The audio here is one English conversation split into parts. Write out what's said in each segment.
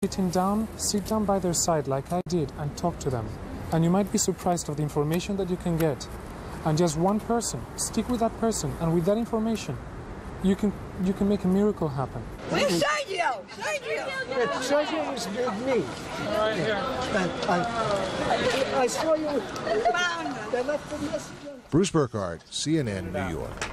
Sitting down, sit down by their side like I did and talk to them. And you might be surprised of the information that you can get. And just one person, stick with that person, and with that information, you can make a miracle happen. Where's Sergio? Sergio is with me. Right here. I saw you. They left the message. Bruce Burkhardt, CNN, New York.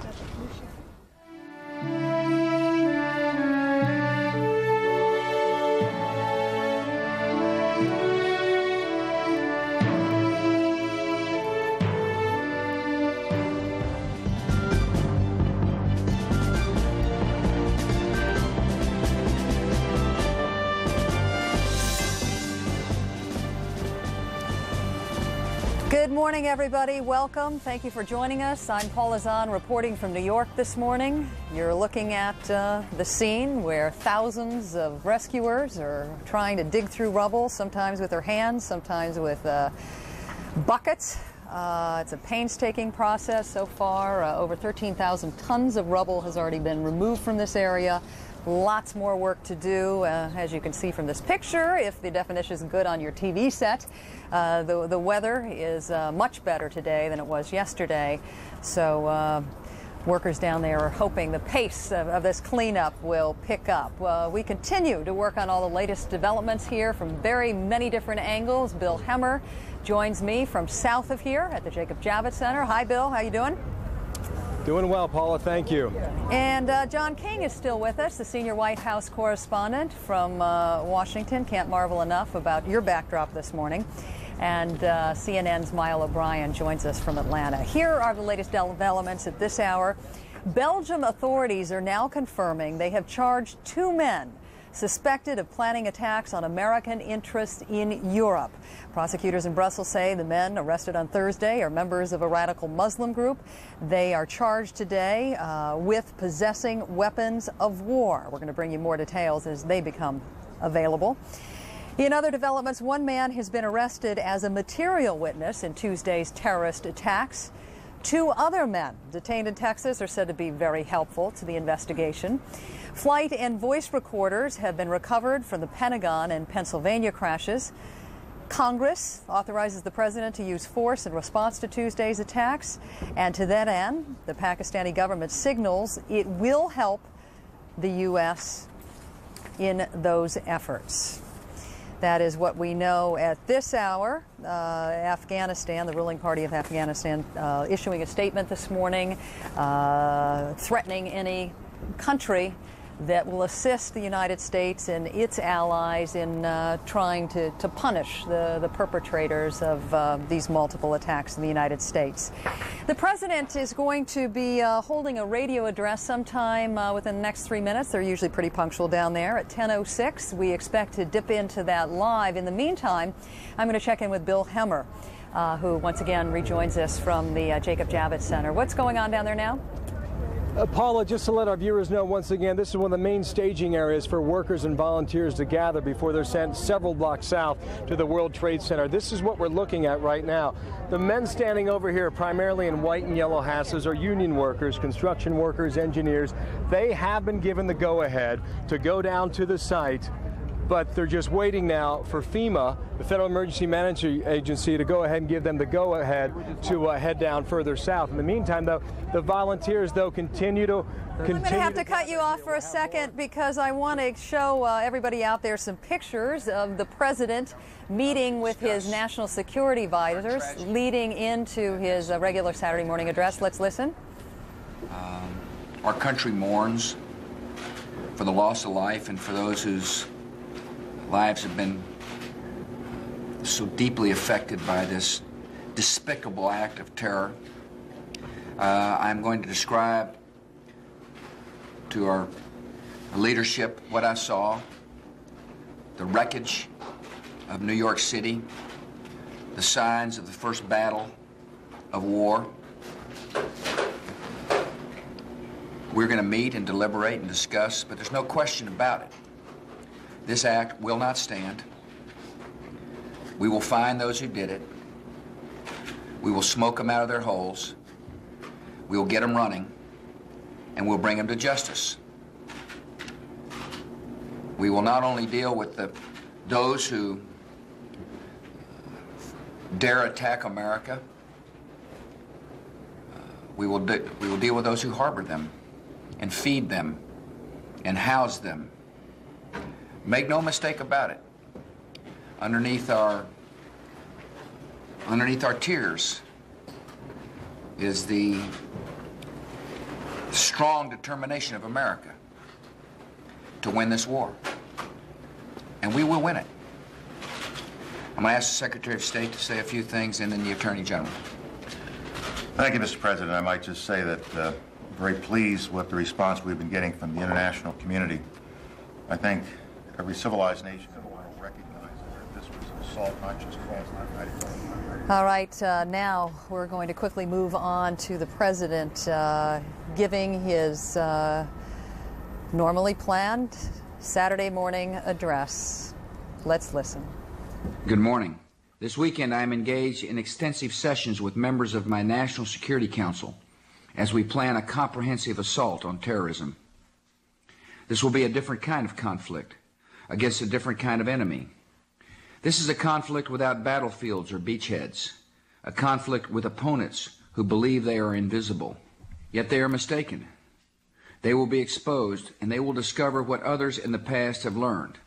Good morning, everybody. Welcome. Thank you for joining us. I'm Paula Zahn reporting from New York this morning. You're looking at the scene where thousands of rescuers are trying to dig through rubble, sometimes with their hands, sometimes with buckets. It's a painstaking process so far. Over 13,000 tons of rubble has already been removed from this area. Lots more work to do, as you can see from this picture. If the definition is good on your TV set, the weather is much better today than it was yesterday. So workers down there are hoping the pace of this cleanup will pick up. We continue to work on all the latest developments here from very many different angles. Bill Hemmer joins me from south of here at the Jacob Javits Center. Hi, Bill. How you doing? Doing well, Paula. Thank you. And John King is still with us, the senior White House correspondent from Washington. Can't marvel enough about your backdrop this morning. And CNN's Miles O'Brien joins us from Atlanta. Here are the latest developments at this hour. Belgium authorities are now confirming they have charged 2 men suspected of planning attacks on American interests in Europe. Prosecutors in Brussels say the men arrested on Thursday are members of a radical Muslim group. They are charged today with possessing weapons of war. We're going to bring you more details as they become available. In other developments, one man has been arrested as a material witness in Tuesday's terrorist attacks. 2 other men detained in Texas are said to be very helpful to the investigation. Flight and voice recorders have been recovered from the Pentagon and Pennsylvania crashes. Congress authorizes the president to use force in response to Tuesday's attacks. And to that end, the Pakistani government signals it will help the U.S. in those efforts. That is what we know at this hour. Afghanistan, the ruling party of Afghanistan, issuing a statement this morning threatening any country that will assist the United States and its allies in trying to punish the perpetrators of these multiple attacks in the United States. The president is going to be holding a radio address sometime within the next 3 minutes. They're usually pretty punctual down there at 10:06. We expect to dip into that live. In the meantime, I'm going to check in with Bill Hemmer, who once again rejoins us from the Jacob Javits Center. What's going on down there now? Paula, just to let our viewers know once again, this is one of the main staging areas for workers and volunteers to gather before they're sent several blocks south to the World Trade Center. This is what we're looking at right now. The men standing over here, primarily in white and yellow hats, are union workers, construction workers, engineers. They have been given the go-ahead to go down to the site, but they're just waiting now for FEMA, the Federal Emergency Management Agency, to go ahead and give them the go-ahead to head down further south. In the meantime, though, the volunteers, though, continue to... I'm going to have to cut you off for a second because I want to show everybody out there some pictures of the president meeting with his national security advisors leading into his regular Saturday morning address. Let's listen. Our country mourns for the loss of life and for those whose lives have been so deeply affected by this despicable act of terror. I'm going to describe to our leadership what I saw, the wreckage of New York City, the signs of the first battle of war. We're going to meet and deliberate and discuss, but there's no question about it. This act will not stand. We will find those who did it. We will smoke them out of their holes. We will get them running, and we'll bring them to justice. We will not only deal with those who dare attack America, we will deal with those who harbor them and feed them and house them. Make no mistake about it. Underneath our tears is the strong determination of America to win this war. And we will win it. I'm going to ask the Secretary of State to say a few things, and then the Attorney General. Thank you, Mr. President. I might just say that I'm very pleased with the response we've been getting from the international community. I think every civilized nation in the world recognizes that this was an assault not just against the United States. All right, now we're going to quickly move on to the President giving his normally planned Saturday morning address. Let's listen. Good morning. This weekend I am engaged in extensive sessions with members of my National Security Council as we plan a comprehensive assault on terrorism. This will be a different kind of conflict against a different kind of enemy. This is a conflict without battlefields or beachheads, a conflict with opponents who believe they are invisible, yet they are mistaken. They will be exposed, and they will discover what others in the past have learned.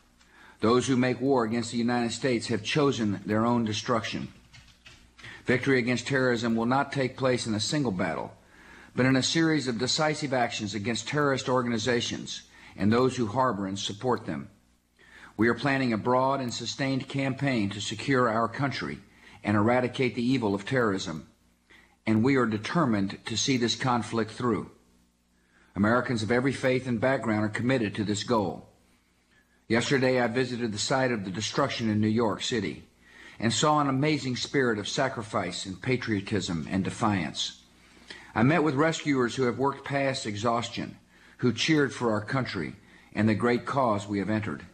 Those who make war against the United States have chosen their own destruction. Victory against terrorism will not take place in a single battle, but in a series of decisive actions against terrorist organizations and those who harbor and support them. We are planning a broad and sustained campaign to secure our country and eradicate the evil of terrorism, and we are determined to see this conflict through. Americans of every faith and background are committed to this goal. Yesterday, I visited the site of the destruction in New York City and saw an amazing spirit of sacrifice and patriotism and defiance. I met with rescuers who have worked past exhaustion, who cheered for our country and the great cause we have entered.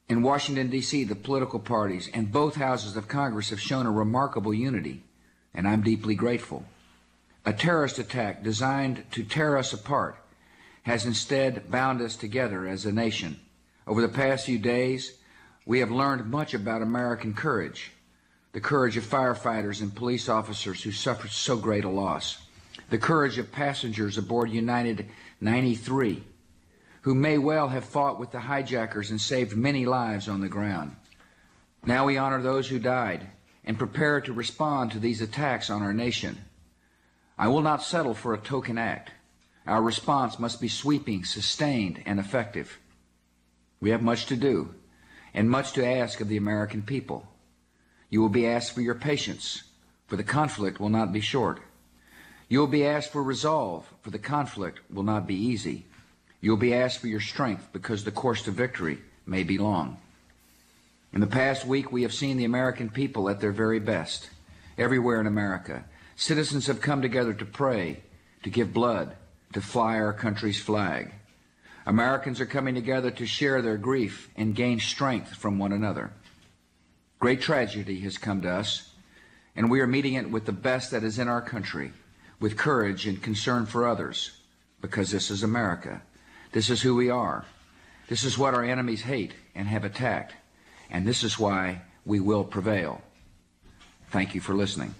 In Washington, D.C., the political parties and both houses of Congress have shown a remarkable unity, and I'm deeply grateful. A terrorist attack designed to tear us apart has instead bound us together as a nation. Over the past few days, we have learned much about American courage, the courage of firefighters and police officers who suffered so great a loss, the courage of passengers aboard United 93, who may well have fought with the hijackers and saved many lives on the ground. Now we honor those who died and prepare to respond to these attacks on our nation. I will not settle for a token act. Our response must be sweeping, sustained, and effective. We have much to do and much to ask of the American people. You will be asked for your patience, for the conflict will not be short. You will be asked for resolve, for the conflict will not be easy. You will be asked for your strength, because the course to victory may be long. In the past week, we have seen the American people at their very best. Everywhere in America, citizens have come together to pray, to give blood, to fly our country's flag. Americans are coming together to share their grief and gain strength from one another. Great tragedy has come to us, and we are meeting it with the best that is in our country, with courage and concern for others, because this is America. This is who we are. This is what our enemies hate and have attacked, and this is why we will prevail. Thank you for listening.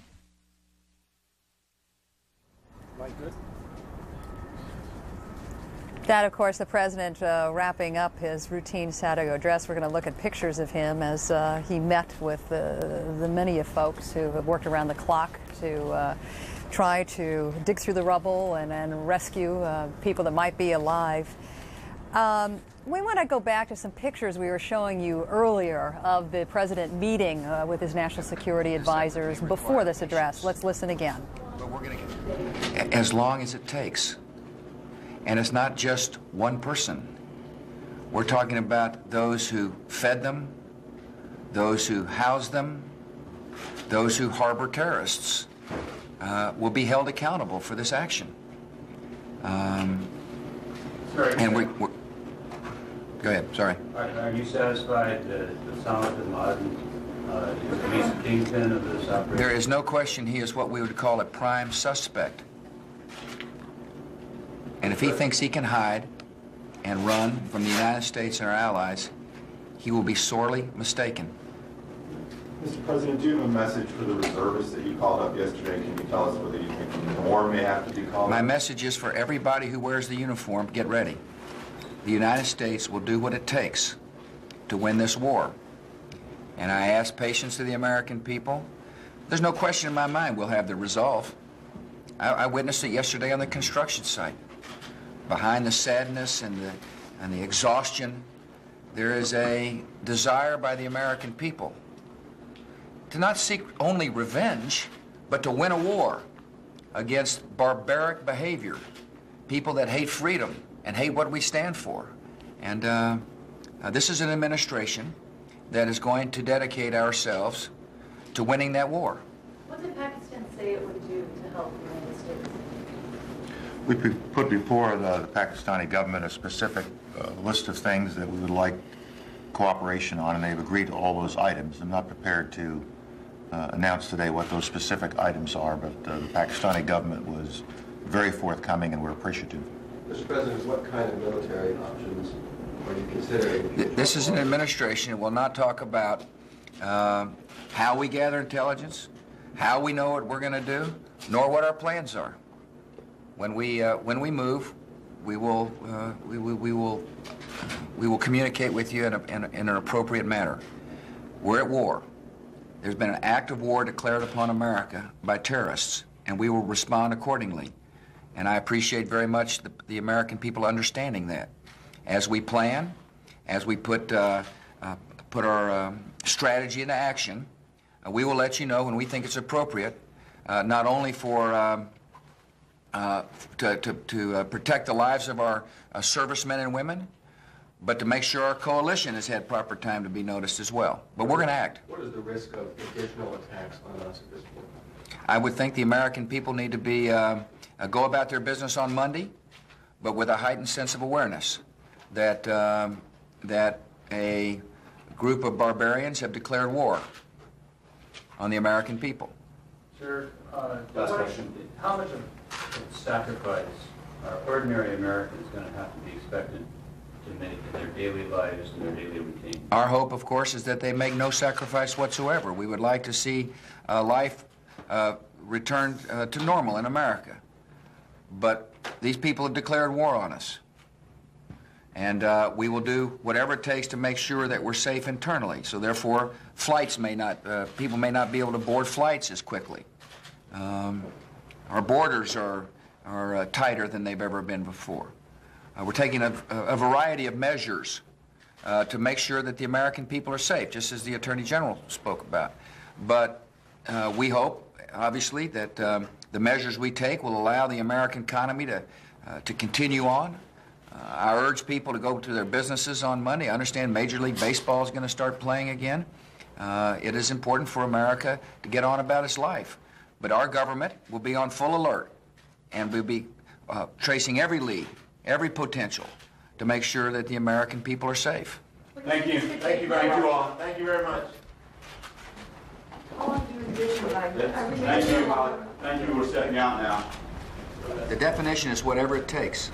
That, of course, the President wrapping up his routine Saturday address. We're going to look at pictures of him as he met with the many of folks who have worked around the clock to try to dig through the rubble and rescue people that might be alive. We want to go back to some pictures we were showing you earlier of the President meeting with his national security advisors before this address. Let's listen again. But we're going to, as long as it takes. And it's not just one person. We're talking about those who fed them, those who housed them, those who harbor terrorists will be held accountable for this action. And we're go ahead, sorry. Are you satisfied that Osama bin Laden is at least the kingpin of this operation? There is no question he is what we would call a prime suspect. And if he thinks he can hide and run from the United States and our allies, he will be sorely mistaken. Mr. President, do you have a message for the reservists that you called up yesterday? Can you tell us whether you think more may have to be called? My message is for everybody who wears the uniform, get ready. The United States will do what it takes to win this war. And I ask patience to the American people. There's no question in my mind we'll have the resolve. I witnessed it yesterday on the construction site. Behind the sadness and the exhaustion, there is a desire by the American people to not seek only revenge, but to win a war against barbaric behavior, people that hate freedom and hate what we stand for. And this is an administration that is going to dedicate ourselves to winning that war. What did Pakistan say it would do to help the United States? We put before the Pakistani government a specific list of things that we would like cooperation on, and they've agreed to all those items. I'm not prepared to announce today what those specific items are, but the Pakistani government was very forthcoming, and we're appreciative. Mr. President, what kind of military options are you considering? This is an administration that will not talk about how we gather intelligence, how we know what we're going to do, nor what our plans are. When we move, we will communicate with you in an appropriate manner. We're at war. There's been an act of war declared upon America by terrorists, and we will respond accordingly. And I appreciate very much the American people understanding that. As we plan, as we put our strategy into action, we will let you know when we think it's appropriate, not only for to protect the lives of our servicemen and women, but to make sure our coalition has had proper time to be noticed as well. But we're going to act. What is the risk of additional attacks on us at this point? I would think the American people need to be go about their business on Monday, but with a heightened sense of awareness that that a group of barbarians have declared war on the American people. Sir, last question. How much of a sacrifice are ordinary Americans going to have to be expected to make in their daily lives and their daily routine? Our hope, of course, is that they make no sacrifice whatsoever. We would like to see life returned to normal in America. But these people have declared war on us. And we will do whatever it takes to make sure that we're safe internally. So therefore, flights may not, people may not be able to board flights as quickly. Our borders are tighter than they've ever been before. We're taking a variety of measures to make sure that the American people are safe, just as the Attorney General spoke about. But we hope, obviously, that the measures we take will allow the American economy to continue on. I urge people to go to their businesses on Monday. I understand Major League Baseball is going to start playing again. It is important for America to get on about its life. But our government will be on full alert, and we'll be tracing every lead, every potential, to make sure that the American people are safe. Thank you. Thank you very much. Thank you very much. How long do you envision by Thank you. Thank you. We're stepping out now. The definition is whatever it takes.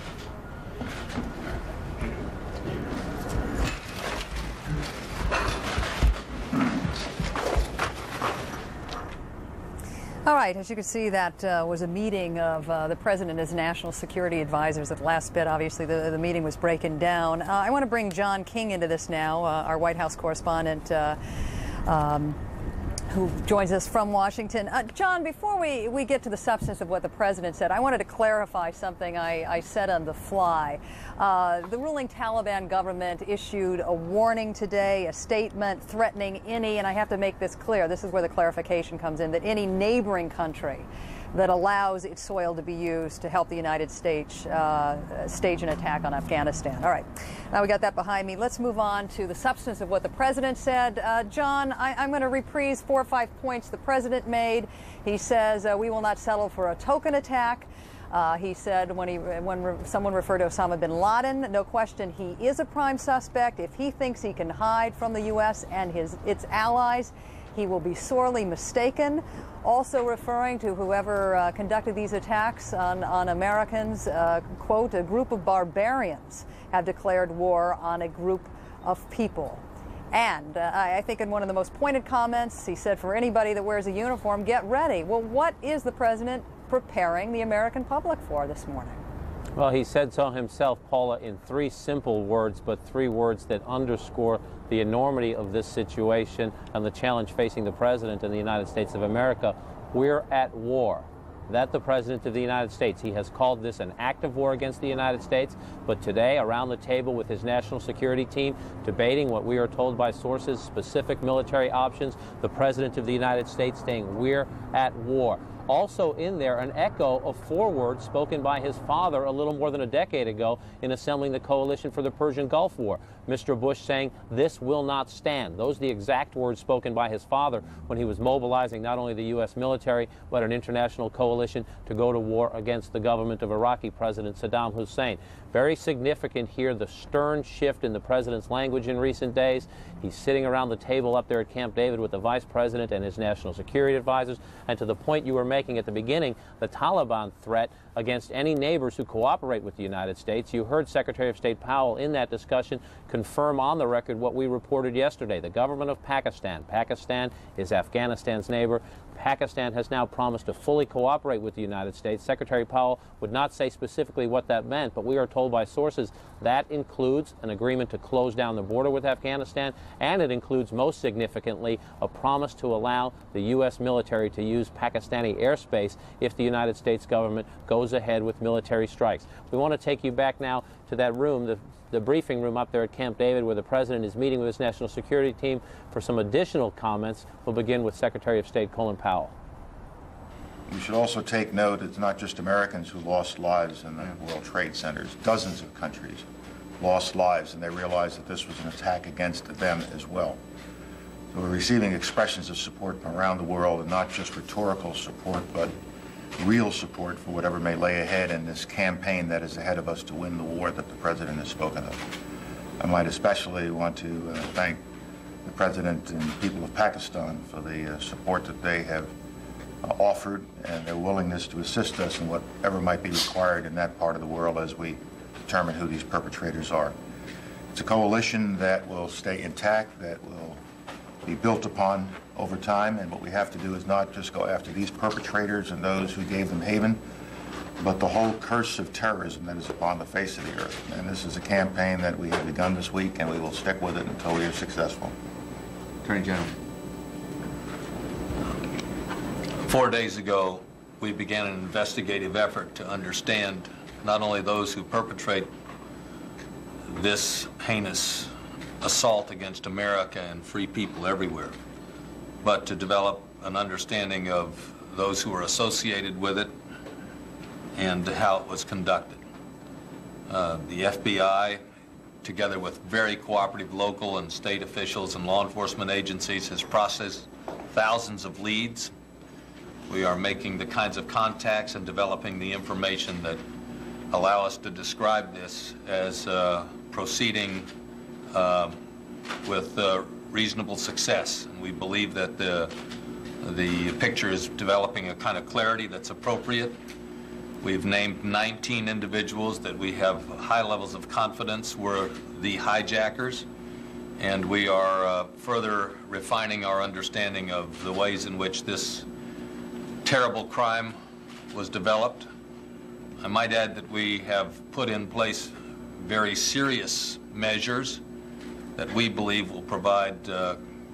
All right, as you can see, that was a meeting of the President and his national security advisors. At the last bit, obviously, the meeting was breaking down. I want to bring John King into this now, our White House correspondent who joins us from Washington. John, before we get to the substance of what the President said, I wanted to clarify something I said on the fly. The ruling Taliban government issued a warning today, a statement threatening any, and I have to make this clear, this is where the clarification comes in, that any neighboring country that allows its soil to be used to help the United States stage an attack on Afghanistan. All right, now we got that behind me. Let's move on to the substance of what the President said. John, I'm going to reprise 4 or 5 points the President made. He says we will not settle for a token attack. He said when someone referred to Osama bin Laden, no question he is a prime suspect. If he thinks he can hide from the U.S. and its allies, he will be sorely mistaken. Also referring to whoever conducted these attacks on Americans, quote, a group of barbarians have declared war on a group of people. And I think in one of the most pointed comments, he said, for anybody that wears a uniform, get ready. Well, what is the president preparing the American public for this morning? Well, he said so himself, Paula, in 3 simple words, but 3 words that underscore the enormity of this situation and the challenge facing the president and the United States of America. We're at war. That the President of the United States. He has called this an act of war against the United States, but today, around the table with his national security team, debating what we are told by sources, specific military options, the President of the United States saying we're at war. Also in there, an echo of 4 words spoken by his father a little more than a decade ago in assembling the coalition for the Persian Gulf War. Mr. Bush saying, this will not stand. Those are the exact words spoken by his father when he was mobilizing not only the U.S. military, but an international coalition to go to war against the government of Iraqi President Saddam Hussein. Very significant here, the stern shift in the president's language in recent days. He's sitting around the table up there at Camp David with the vice president and his national security advisors. And to the point you were making at the beginning, the Taliban threat against any neighbors who cooperate with the United States. You heard Secretary of State Powell in that discussion confirm on the record what we reported yesterday. The government of Pakistan. Pakistan is Afghanistan's neighbor. Pakistan has now promised to fully cooperate with the United States. Secretary Powell would not say specifically what that meant, but we are told by sources that includes an agreement to close down the border with Afghanistan, and it includes, most significantly, a promise to allow the U.S. military to use Pakistani airspace if the United States government goes ahead with military strikes. We want to take you back now to that room, the briefing room up there at Camp David, where the president is meeting with his national security team for some additional comments. We'll begin with Secretary of State Colin Powell. We should also take note it's not just Americans who lost lives in the World Trade Centers. Dozens of countries lost lives, and they realized that this was an attack against them as well. So we're receiving expressions of support from around the world, and not just rhetorical support, but real support for whatever may lay ahead in this campaign that is ahead of us to win the war that the President has spoken of. I might especially want to thank the President and the people of Pakistan for the support that they have offered and their willingness to assist us in whatever might be required in that part of the world as we determine who these perpetrators are. It's a coalition that will stay intact, that will be built upon over time, and what we have to do is not just go after these perpetrators and those who gave them haven, but the whole curse of terrorism that is upon the face of the earth. And this is a campaign that we have begun this week, and we will stick with it until we are successful. Attorney General. 4 days ago, we began an investigative effort to understand not only those who perpetrate this heinous assault against America and free people everywhere, but to develop an understanding of those who are associated with it and how it was conducted. The FBI, together with very cooperative local and state officials and law enforcement agencies, has processed thousands of leads. We are making the kinds of contacts and developing the information that allow us to describe this as proceeding with reasonable success. And we believe that the picture is developing a kind of clarity that's appropriate. We've named 19 individuals that we have high levels of confidence were the hijackers, and we are further refining our understanding of the ways in which this terrible crime was developed. I might add that we have put in place very serious measures that we believe will provide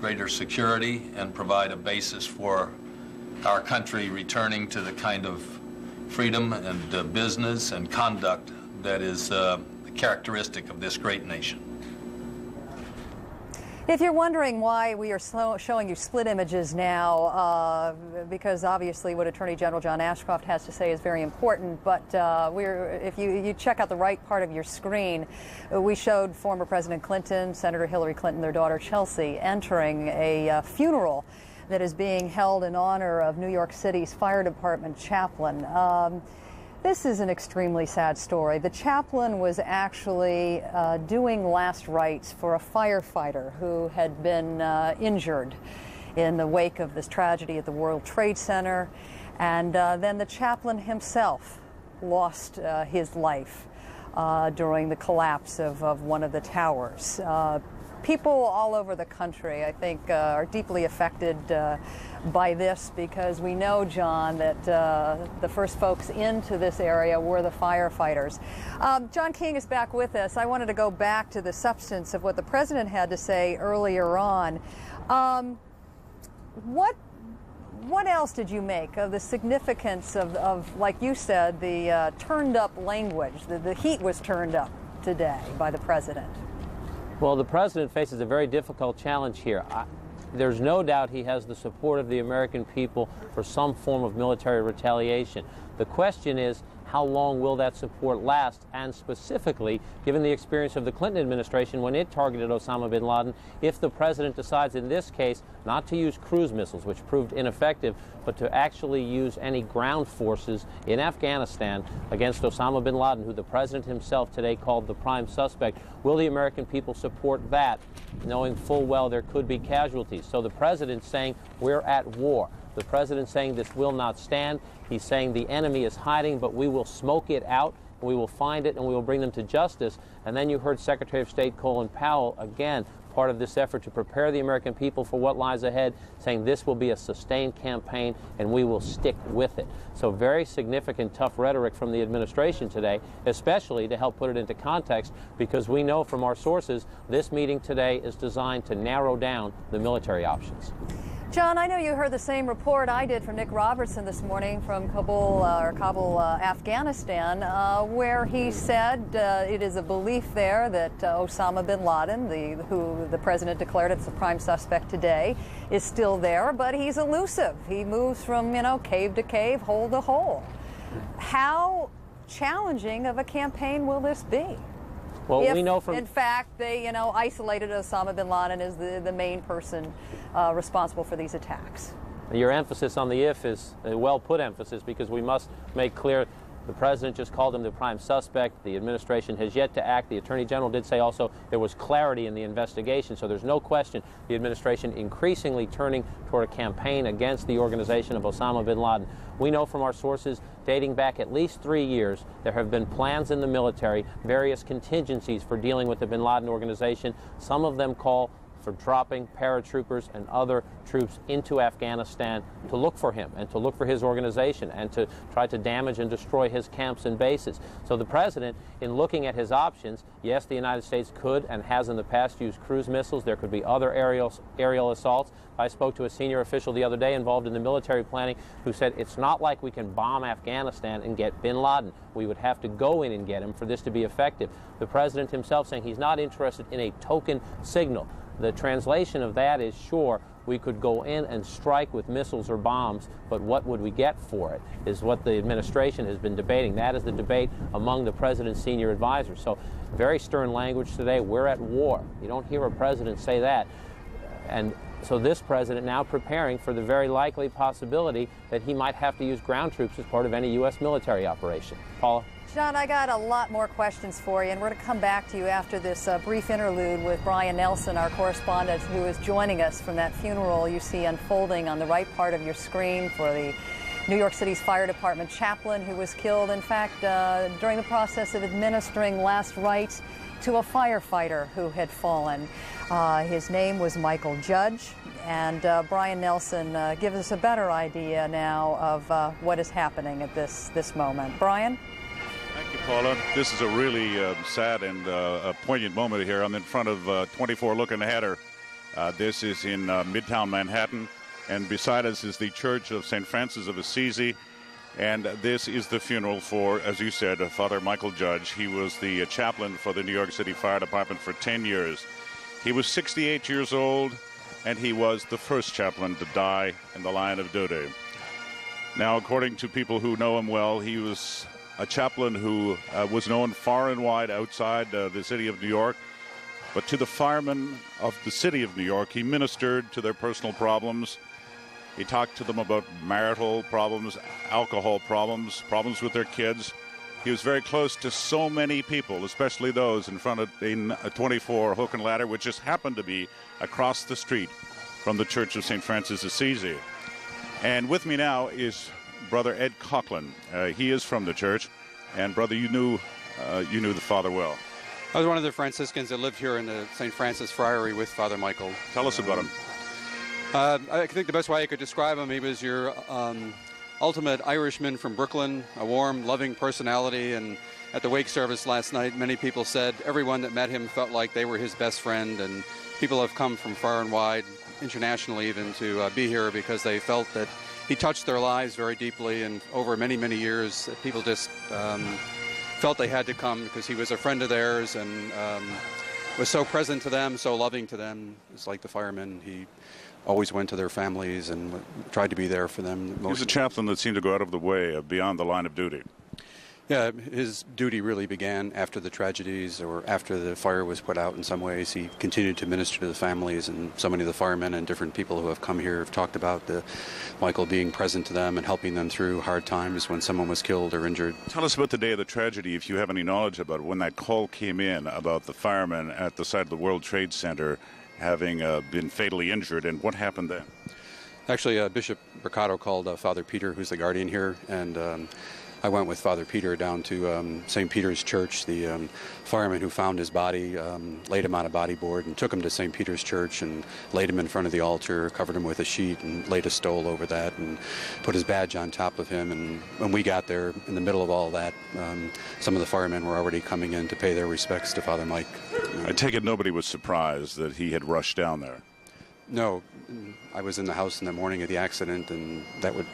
greater security and provide a basis for our country returning to the kind of freedom and business and conduct that is characteristic of this great nation. If you're wondering why we are showing you split images now, because obviously what Attorney General John Ashcroft has to say is very important, but if you check out the right part of your screen, we showed former President Clinton, Senator Hillary Clinton, their daughter Chelsea, entering a funeral that is being held in honor of New York City's fire department chaplain. This is an extremely sad story. The chaplain was actually doing last rites for a firefighter who had been injured in the wake of this tragedy at the World Trade Center. And then the chaplain himself lost his life during the collapse of one of the towers. people all over the country, I think, are deeply affected by this, because we know, John, that the first folks into this area were the firefighters. John King is back with us. I wanted to go back to the substance of what the president had to say earlier on. What else did you make of the significance of, like you said, the turned up language? The heat was turned up today by the president. Well, the president faces a very difficult challenge here. There's no doubt he has the support of the American people for some form of military retaliation. The question is, how long will that support last? And specifically, given the experience of the Clinton administration when it targeted Osama bin Laden, if the president decides in this case not to use cruise missiles, which proved ineffective, but to actually use any ground forces in Afghanistan against Osama bin Laden, who the president himself today called the prime suspect, will the American people support that, knowing full well there could be casualties? So the president's saying we're at war. The president's saying this will not stand. He's saying the enemy is hiding, but we will smoke it out, we will find it, and we will bring them to justice. And then you heard Secretary of State Colin Powell, again, part of this effort to prepare the American people for what lies ahead, saying this will be a sustained campaign and we will stick with it. So very significant, tough rhetoric from the administration today, especially to help put it into context, because we know from our sources this meeting today is designed to narrow down the military options. John, I know you heard the same report I did from Nick Robertson this morning from Kabul, Afghanistan, where he said it is a belief there that Osama bin Laden, who the president declared as the prime suspect today, is still there, but he's elusive. He moves from, cave to cave, hole to hole. How challenging of a campaign will this be? Well, if, we know from... in fact, they, isolated Osama bin Laden as the main person responsible for these attacks. Your emphasis on the if is a well-put emphasis, because we must make clear the president just called him the prime suspect. The administration has yet to act. The Attorney General did say also there was clarity in the investigation, so there's no question the administration increasingly turning toward a campaign against the organization of Osama bin Laden. We know from our sources dating back at least 3 years there have been plans in the military, various contingencies for dealing with the bin Laden organization. Some of them call for dropping paratroopers and other troops into Afghanistan to look for him and to look for his organization and to try to damage and destroy his camps and bases. So the president, in looking at his options, yes, the United States could and has in the past used cruise missiles. There could be other aerial assaults. I spoke to a senior official the other day involved in the military planning who said it's not like we can bomb Afghanistan and get bin Laden. We would have to go in and get him for this to be effective. The president himself saying he's not interested in a token signal. The translation of that is, sure, we could go in and strike with missiles or bombs, but what would we get for it is what the administration has been debating. That is the debate among the president's senior advisors. So very stern language today. We're at war. You don't hear a president say that. And so this president now preparing for the very likely possibility that he might have to use ground troops as part of any U.S. military operation. Paula? John, I got a lot more questions for you, and we're going to come back to you after this brief interlude with Brian Nelson, our correspondent, who is joining us from that funeral you see unfolding on the right part of your screen for the New York City's Fire Department chaplain who was killed, in fact, during the process of administering last rites to a firefighter who had fallen. His name was Michael Judge, and Brian Nelson gives us a better idea now of what is happening at this moment. Brian? Thank you, Paula. This is a really sad and a poignant moment here. I'm in front of 24 looking at her. This is in Midtown Manhattan, and beside us is the Church of St. Francis of Assisi, and this is the funeral for, as you said, Father Michael Judge. He was the chaplain for the New York City Fire Department for 10 years. He was 68 years old, and he was the first chaplain to die in the line of duty. Now, according to people who know him well, he was a chaplain who was known far and wide outside the city of New York. But to the firemen of the city of New York, he ministered to their personal problems. He talked to them about marital problems, alcohol problems, problems with their kids. He was very close to so many people, especially those in 24 Hook and Ladder, which just happened to be across the street from the Church of St. Francis Assisi. And with me now is Brother Ed Coughlin. He is from the church, and brother, you knew the father well. I was one of the Franciscans that lived here in the St. Francis Friary with Father Michael. Tell us about him. I think the best way I could describe him, he was your ultimate Irishman from Brooklyn, a warm, loving personality. And at the wake service last night, many people said everyone that met him felt like they were his best friend. And people have come from far and wide, internationally even, to be here because they felt that he touched their lives very deeply. And over many, many years, people just felt they had to come because he was a friend of theirs and was so present to them, so loving to them. It's like the firemen. He always went to their families and tried to be there for them. He was a chaplain that seemed to go out of the way beyond the line of duty. Yeah, his duty really began after the tragedies or after the fire was put out in some ways. He continued to minister to the families, and so many of the firemen and different people who have come here have talked about Michael being present to them and helping them through hard times when someone was killed or injured. Tell us about the day of the tragedy, if you have any knowledge about it, when that call came in about the firemen at the site of the World Trade Center having been fatally injured, and what happened then? Actually, Bishop Mercado called Father Peter, who's the guardian here, and I went with Father Peter down to St. Peter's Church. The fireman who found his body laid him on a body board and took him to St. Peter's Church and laid him in front of the altar, covered him with a sheet and laid a stole over that and put his badge on top of him. And when we got there, in the middle of all that, some of the firemen were already coming in to pay their respects to Father Mike. I take it nobody was surprised that he had rushed down there. No, I was in the house in the morning of the accident, and as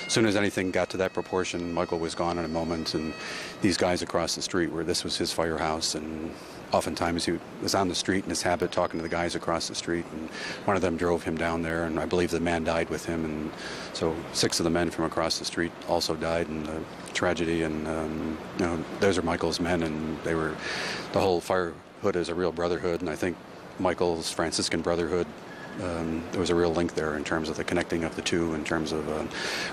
soon as anything got to that proportion, Michael was gone in a moment, and these guys across the street, where this was his firehouse, and oftentimes he was on the street in his habit talking to the guys across the street, and one of them drove him down there, and I believe the man died with him, and so 6 of the men from across the street also died in the tragedy, and those are Michael's men, and the whole firehood is a real brotherhood, and I think Michael's Franciscan brotherhood, there was a real link there in terms of the connecting of the two, in terms of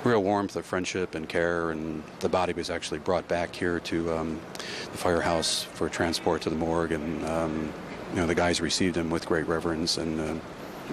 real warmth of friendship and care, and the body was actually brought back here to the firehouse for transport to the morgue, and the guys received him with great reverence. And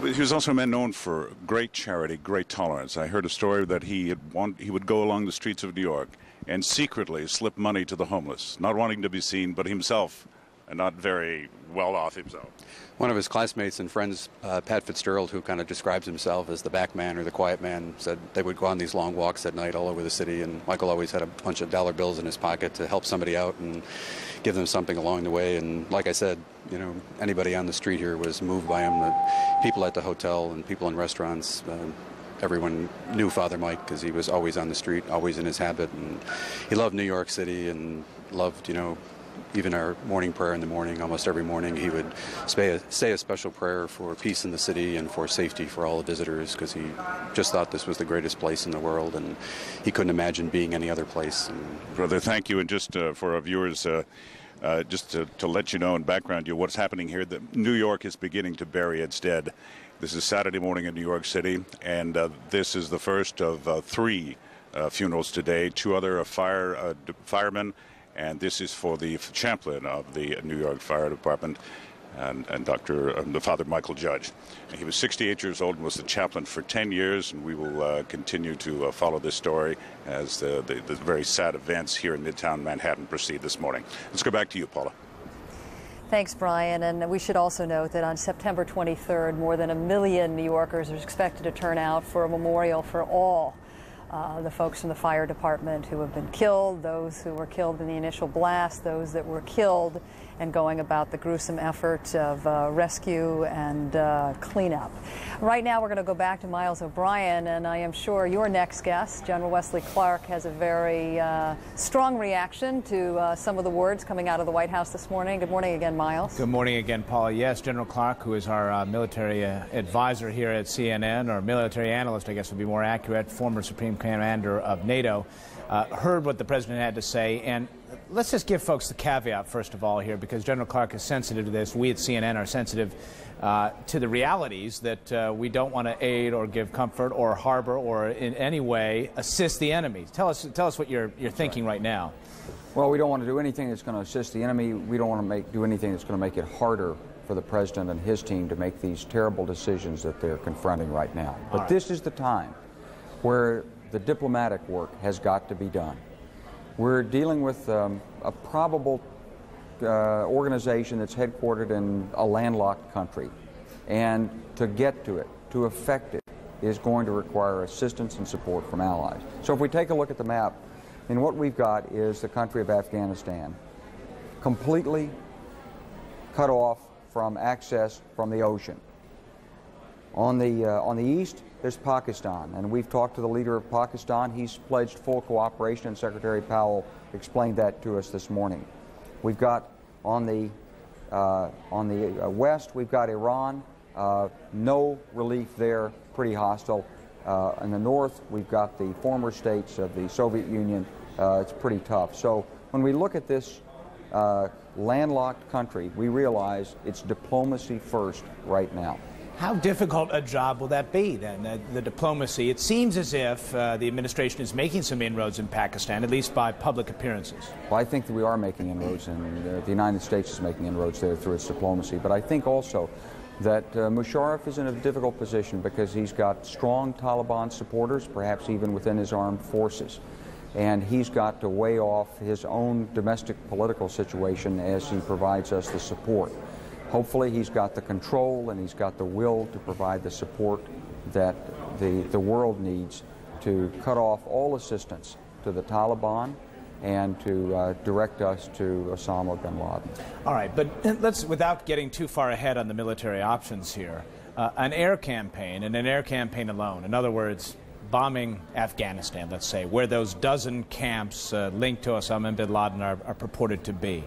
he was also a man known for great charity, great tolerance. I heard a story that he would go along the streets of New York and secretly slip money to the homeless, not wanting to be seen, but himself not very well off himself. One of his classmates and friends, Pat Fitzgerald, who kind of describes himself as the back man or the quiet man, said they would go on these long walks at night all over the city, and Michael always had a bunch of dollar bills in his pocket to help somebody out and give them something along the way. And like I said, anybody on the street here was moved by him. The people at the hotel and people in restaurants, everyone knew Father Mike because he was always on the street, always in his habit, and he loved New York City and loved, even our morning prayer in the morning, almost every morning, he would say a special prayer for peace in the city and for safety for all the visitors, because he just thought this was the greatest place in the world, and he couldn't imagine being any other place. Brother, thank you. And just for our viewers, just to let you know and background you what's happening here, that New York is beginning to bury its dead. This is Saturday morning in New York City, and this is the first of 3 funerals today. 2 other firemen. And this is for the chaplain of the New York Fire Department and the Father Michael Judge. And he was 68 years old and was the chaplain for 10 years, and we will continue to follow this story as the very sad events here in Midtown Manhattan proceed this morning. Let's go back to you, Paula. Thanks, Brian. And we should also note that on September 23rd, more than 1 million New Yorkers are expected to turn out for a memorial for all the folks from the fire department who have been killed, those who were killed in the initial blast, those that were killed, and going about the gruesome effort of rescue and cleanup. Right now we're going to go back to Miles O'Brien, and I am sure your next guest, General Wesley Clark, has a very strong reaction to some of the words coming out of the White House this morning. Good morning again, Miles. Good morning again, Paula. Yes, General Clark, who is our military advisor here at CNN, or military analyst, I guess would be more accurate, former Supreme Commander of NATO, heard what the president had to say. And let's just give folks the caveat, first of all, here, because General Clark is sensitive to this. We at CNN are sensitive to the realities that we don't want to aid or give comfort or harbor or in any way assist the enemy. Tell us what you're thinking right now. Well, we don't want to do anything that's going to assist the enemy. We don't want to do anything that's going to make it harder for the president and his team to make these terrible decisions that they're confronting right now. But this is the time where the diplomatic work has got to be done. We're dealing with a probable organization that's headquartered in a landlocked country. And to get to it, to effect it, is going to require assistance and support from allies. So if we take a look at the map, and what we've got is the country of Afghanistan, completely cut off from access from the ocean. On the east, there's Pakistan, and we've talked to the leader of Pakistan. He's pledged full cooperation, and Secretary Powell explained that to us this morning. We've got on the west, we've got Iran. No relief there, pretty hostile. In the north, we've got the former states of the Soviet Union. It's pretty tough. So when we look at this landlocked country, we realize it's diplomacy first right now. How difficult a job will that be, then, the diplomacy? It seems as if the administration is making some inroads in Pakistan, at least by public appearances. Well, I think that we are making inroads, and the United States is making inroads there through its diplomacy. But I think also that Musharraf is in a difficult position because he's got strong Taliban supporters, perhaps even within his armed forces. And he's got to weigh off his own domestic political situation as he provides us the support. Hopefully he's got the control and he's got the will to provide the support that the world needs to cut off all assistance to the Taliban and to direct us to Osama bin Laden. All right, but let's, without getting too far ahead on the military options here, an air campaign and an air campaign alone, in other words, bombing Afghanistan, let's say, where those dozen camps linked to Osama bin Laden are purported to be.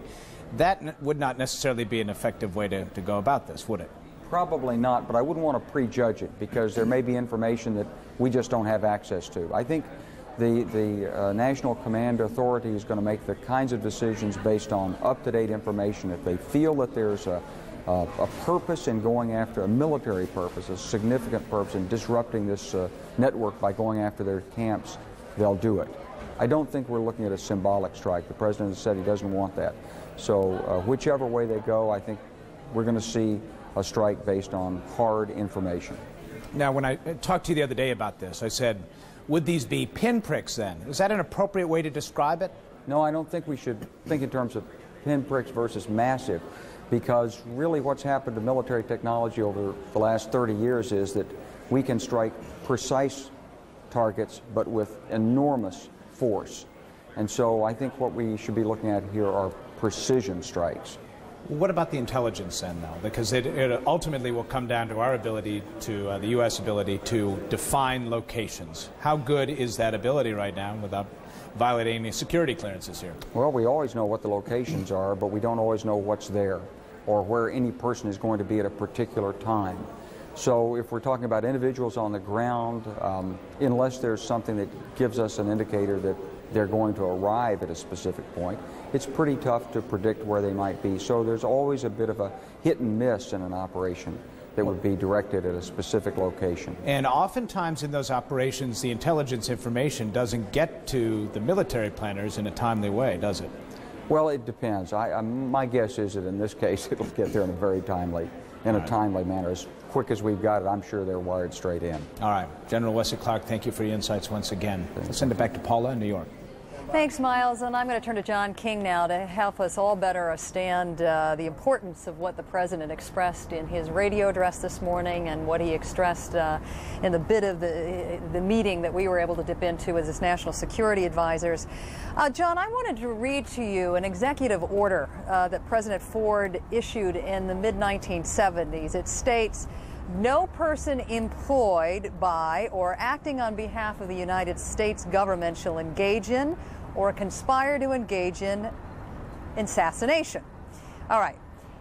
That would not necessarily be an effective way to go about this, would it? Probably not, but I wouldn't want to prejudge it because there may be information that we just don't have access to. I think the National Command Authority is going to make the kinds of decisions based on up-to-date information. If they feel that there's a purpose in going after a military purpose, a significant purpose in disrupting this network by going after their camps, they'll do it. I don't think we're looking at a symbolic strike. The President has said he doesn't want that. So whichever way they go, I think we're going to see a strike based on hard information. Now, when I talked to you the other day about this, I said, would these be pinpricks then? Is that an appropriate way to describe it? No, I don't think we should think in terms of pinpricks versus massive, because really what's happened to military technology over the last 30 years is that we can strike precise targets but with enormous force. And so I think what we should be looking at here are precision strikes. What about the intelligence then, though? Because it ultimately will come down to our ability to, the U.S. ability to define locations. How good is that ability right now without violating any security clearances here? Well, we always know what the locations are, but we don't always know what's there or where any person is going to be at a particular time. So if we're talking about individuals on the ground, unless there's something that gives us an indicator that they're going to arrive at a specific point, it's pretty tough to predict where they might be. So there's always a bit of a hit and miss in an operation that would be directed at a specific location. And oftentimes in those operations, the intelligence information doesn't get to the military planners in a timely way, does it? Well, it depends. My guess is that in this case, it'll get there in a very timely manner. As quick as we've got it, I'm sure they're wired straight in. All right. General Wesley Clark, thank you for your insights once again. Let's send it back to Paula in New York. Thanks, Miles. And I'm going to turn to John King now to help us all better understand the importance of what the President expressed in his radio address this morning and what he expressed in the bit of the meeting that we were able to dip into as his national security advisors. John, I wanted to read to you an executive order that President Ford issued in the mid-1970s. It states, "No person employed by or acting on behalf of the United States government shall engage in or conspire to engage in assassination." All right.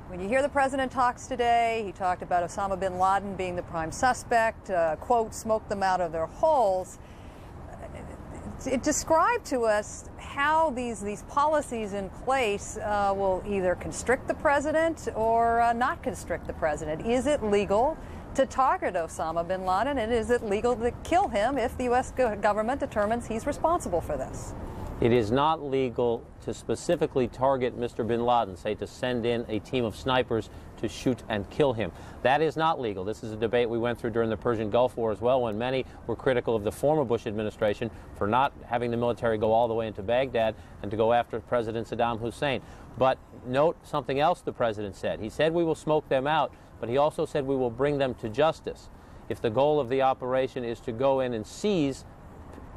When you hear the President talks today, he talked about Osama bin Laden being the prime suspect, quote, "smoke them out of their holes." It described to us how these policies in place will either constrict the President or not constrict the President. Is it legal to target Osama bin Laden, and is it legal to kill him if the U.S. government determines he's responsible for this? It is not legal to specifically target Mr. bin Laden, say to send in a team of snipers to shoot and kill him. That is not legal. This is a debate we went through during the Persian Gulf War as well, when many were critical of the former Bush administration for not having the military go all the way into Baghdad and to go after President Saddam Hussein. But note something else the president said. He said we will smoke them out, but he also said we will bring them to justice. If the goal of the operation is to go in and seize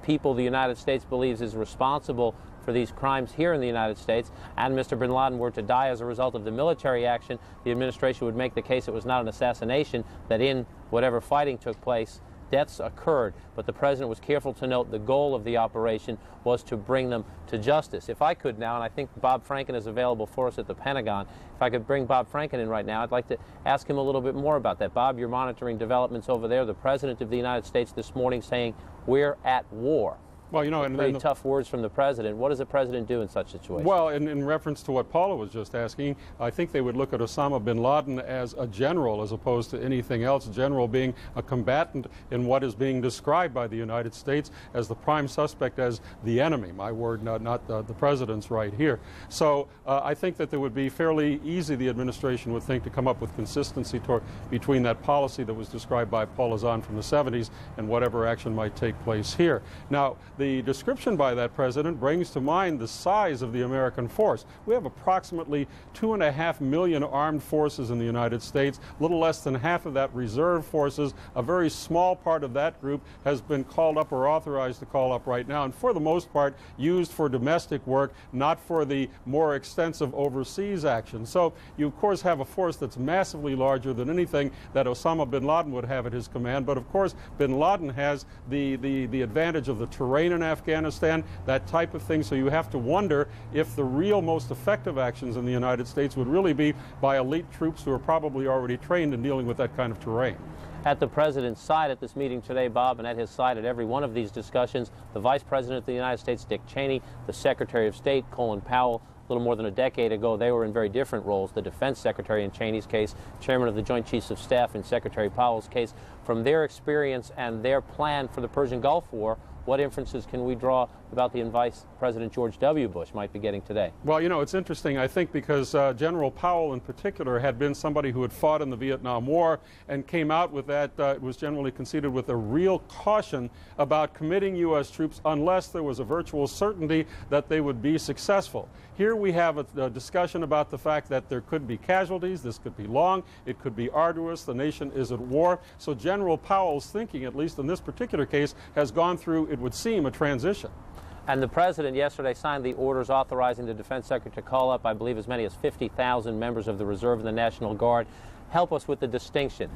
people the United States believes is responsible for these crimes here in the United States, and Mr. bin Laden were to die as a result of the military action, the administration would make the case it was not an assassination, that in whatever fighting took place, deaths occurred. But the president was careful to note the goal of the operation was to bring them to justice. If I could now, and I think Bob Franken is available for us at the Pentagon, if I could bring Bob Franken in right now, I'd like to ask him a little bit more about that. Bob, you're monitoring developments over there. The President of the United States this morning saying we're at war. Well, you know, very tough words from the president. What does the president do in such situations? Well, in reference to what Paula was just asking, I think they would look at Osama bin Laden as a general as opposed to anything else, general being a combatant in what is being described by the United States as the prime suspect, as the enemy. My word, not the president's right here. So I think that it would be fairly easy, the administration would think, to come up with consistency between that policy that was described by Paul Azan from the 70s and whatever action might take place here. Now, the description by that president brings to mind the size of the American force. We have approximately 2.5 million armed forces in the United States, a little less than half of that reserve forces. A very small part of that group has been called up or authorized to call up right now, and for the most part used for domestic work, not for the more extensive overseas action. So you of course have a force that's massively larger than anything that Osama bin Laden would have at his command, but of course bin Laden has the advantage of the terrain in Afghanistan, that type of thing. So you have to wonder if the real most effective actions in the United States would really be by elite troops who are probably already trained in dealing with that kind of terrain. At the president's side at this meeting today, Bob, and at his side at every one of these discussions, the Vice President of the United States, Dick Cheney, the Secretary of State, Colin Powell. A little more than a decade ago, they were in very different roles. The Defense Secretary in Cheney's case, Chairman of the Joint Chiefs of Staff in Secretary Powell's case. From their experience and their plan for the Persian Gulf War, what inferences can we draw about the advice President George W. Bush might be getting today? Well, you know, it's interesting, I think, because General Powell in particular had been somebody who had fought in the Vietnam War and came out with that, it was generally conceded, with a real caution about committing U.S. troops unless there was a virtual certainty that they would be successful. Here we have a discussion about the fact that there could be casualties, this could be long, it could be arduous, the nation is at war. So General Powell's thinking, at least in this particular case, has gone through, it would seem, a transition. And the president yesterday signed the orders authorizing the defense secretary to call up, I believe, as many as 50,000 members of the Reserve and the National Guard. Help us with the distinction.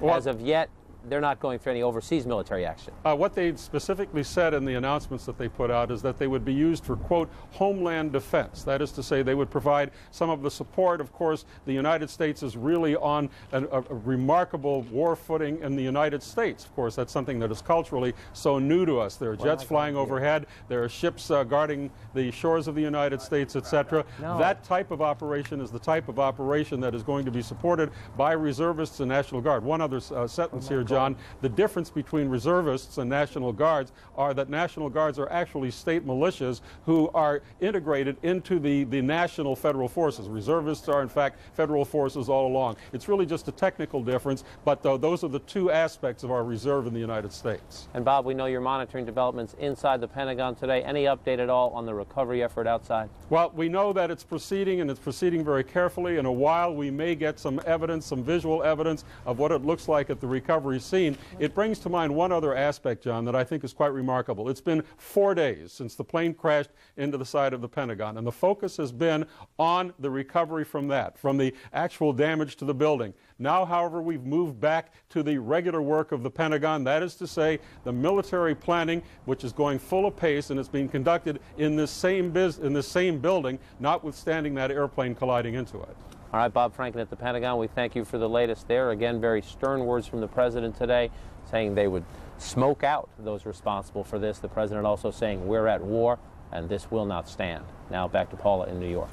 Well, as of yet, they're not going through any overseas military action. What they specifically said in the announcements that they put out is that they would be used for, quote, homeland defense. That is to say, they would provide some of the support. Of course, the United States is really on a remarkable war footing in the United States. Of course, that's something that is culturally so new to us. There are jets flying overhead. There are ships guarding the shores of the United States, etc. No. That type of operation is the type of operation that is going to be supported by reservists and National Guard. One other sentence here, John. The difference between reservists and National Guards are that National Guards are actually state militias who are integrated into the national federal forces. Reservists are, in fact, federal forces all along. It's really just a technical difference, but those are the two aspects of our reserve in the United States. And Bob, we know you're monitoring developments inside the Pentagon today. Any update at all on the recovery effort outside? Well, we know that it's proceeding, and it's proceeding very carefully. In a while, we may get some evidence, some visual evidence of what it looks like at the recovery scene. It brings to mind one other aspect, John, that I think is quite remarkable. It's been 4 days since the plane crashed into the side of the Pentagon, and the focus has been on the recovery from that, from the actual damage to the building. Now, however, we've moved back to the regular work of the Pentagon. That is to say, the military planning, which is going full apace, and it's being conducted in this same building, notwithstanding that airplane colliding into it. All right, Bob Franken at the Pentagon, we thank you for the latest there. Again, very stern words from the president today, saying they would smoke out those responsible for this. The president also saying we're at war and this will not stand. Now back to Paula in New York.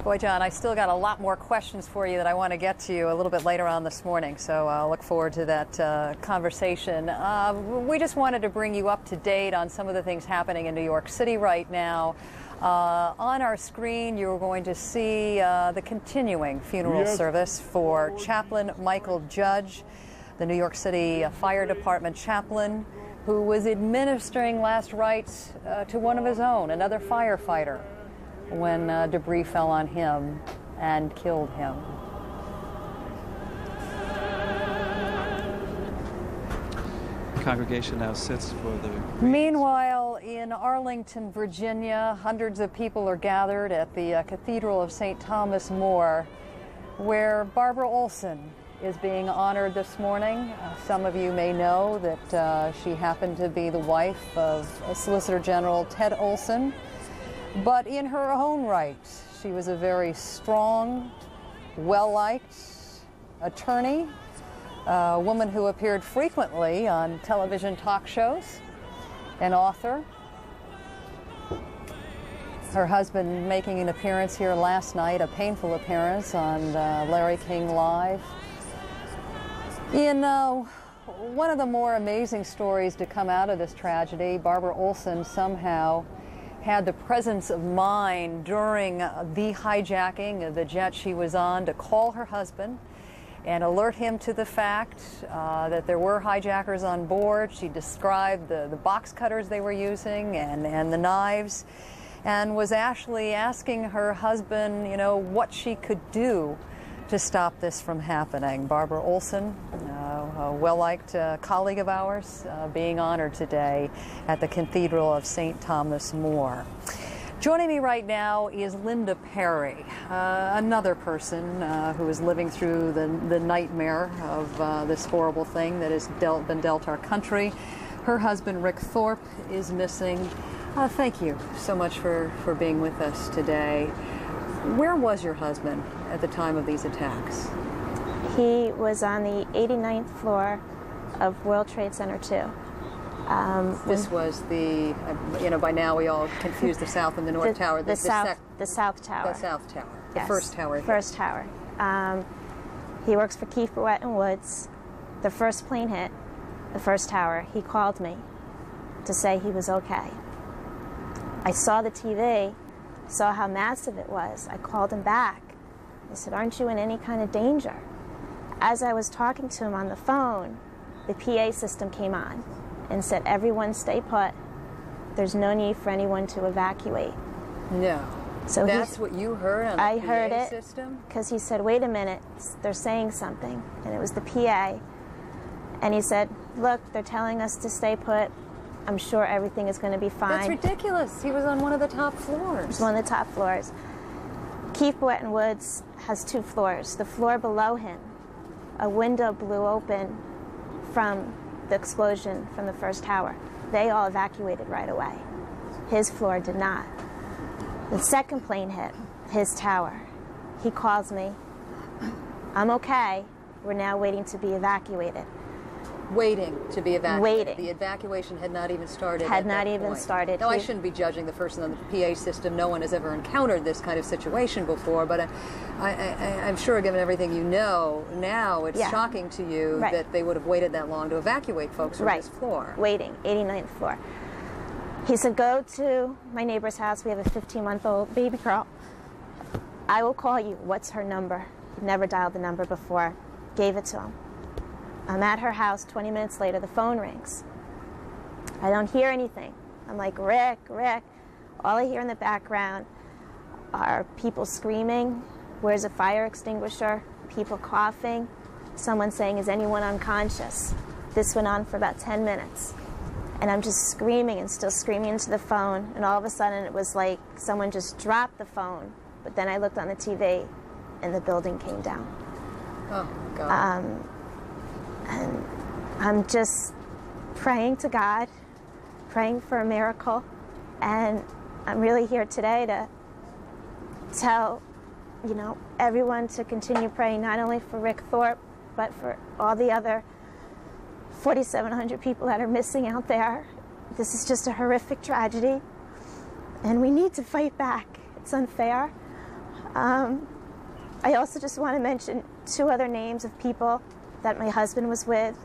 Boy, John, I still got a lot more questions for you that I want to get to you a little bit later on this morning, so I'll look forward to that conversation. We just wanted to bring you up to date on some of the things happening in New York City right now. On our screen, you're going to see the continuing funeral service for Chaplain Michael Judge, the New York City Fire Department chaplain, who was administering last rites to one of his own, another firefighter, when debris fell on him and killed him. The congregation now sits for the... Meanwhile, in Arlington, Virginia, hundreds of people are gathered at the Cathedral of St. Thomas More, where Barbara Olson is being honored this morning. Some of you may know that she happened to be the wife of Solicitor General Ted Olson. But in her own right, she was a very strong, well-liked attorney, a woman who appeared frequently on television talk shows, an author. Her husband making an appearance here last night, a painful appearance on Larry King Live. In one of the more amazing stories to come out of this tragedy, Barbara Olson somehow had the presence of mind during the hijacking of the jet she was on to call her husband and alert him to the fact that there were hijackers on board. She described the box cutters they were using and the knives, and was actually asking her husband, you know, what she could do to stop this from happening. Barbara Olson, a well-liked colleague of ours, being honored today at the Cathedral of St. Thomas More. Joining me right now is Linda Perry, another person who is living through the nightmare of this horrible thing that has been dealt our country. Her husband, Rick Thorpe, is missing. Thank you so much for being with us today. Where was your husband at the time of these attacks? He was on the 89th floor of World Trade Center 2. This was the, you know, by now we all confuse the South and the North Tower. The South Tower. The South Tower. The Yes, first tower. First tower. He works for Keefe, Bruyette & Woods. The first plane hit the first tower. He called me to say he was okay. I saw the TV, saw how massive it was. I called him back. I said, aren't you in any kind of danger? As I was talking to him on the phone, the PA system came on and said, everyone stay put. There's no need for anyone to evacuate. No. So that's what you heard on the I PA heard it system? because he said, wait a minute, they're saying something. And it was the PA. And he said, look, they're telling us to stay put. I'm sure everything is going to be fine. That's ridiculous. He was on one of the top floors. He was one of the top floors. Keefe, Bruyette & Woods has 2 floors. The floor below him, a window blew open from the explosion from the first tower. They all evacuated right away. His floor did not. The second plane hit his tower. He calls me. I'm okay. We're now waiting to be evacuated. Waiting to be evacuated. Waiting. The evacuation had not even started. Had not even started. Now, I shouldn't be judging the person on the PA system. No one has ever encountered this kind of situation before, but I'm sure, given everything you know now, it's shocking to you that they would have waited that long to evacuate folks from this floor. Waiting, 89th floor. He said, go to my neighbor's house. We have a 15-month-old baby girl. I will call you. What's her number? He'd never dialed the number before. Gave it to him. I'm at her house. 20 minutes later, the phone rings. I don't hear anything. I'm like, Rick, Rick. All I hear in the background are people screaming, where's a fire extinguisher? People coughing. Someone saying, is anyone unconscious? This went on for about 10 minutes. And I'm just screaming and still screaming into the phone. And all of a sudden, it was like someone just dropped the phone. But then I looked on the TV, and the building came down. Oh, God. And I'm just praying to God, praying for a miracle. And I'm really here today to tell, you know, everyone to continue praying, not only for Rick Thorpe, but for all the other 4,700 people that are missing out there. This is just a horrific tragedy, and we need to fight back. It's unfair. I also just want to mention 2 other names of people that my husband was with,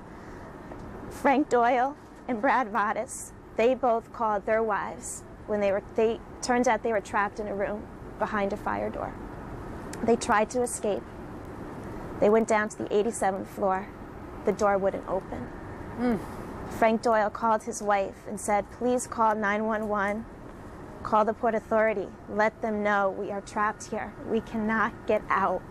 Frank Doyle and Brad Vadas. They both called their wives when turns out they were trapped in a room behind a fire door. They tried to escape. They went down to the 87th floor. The door wouldn't open. Frank Doyle called his wife and said, please call 911, call the Port Authority, let them know we are trapped here. We cannot get out.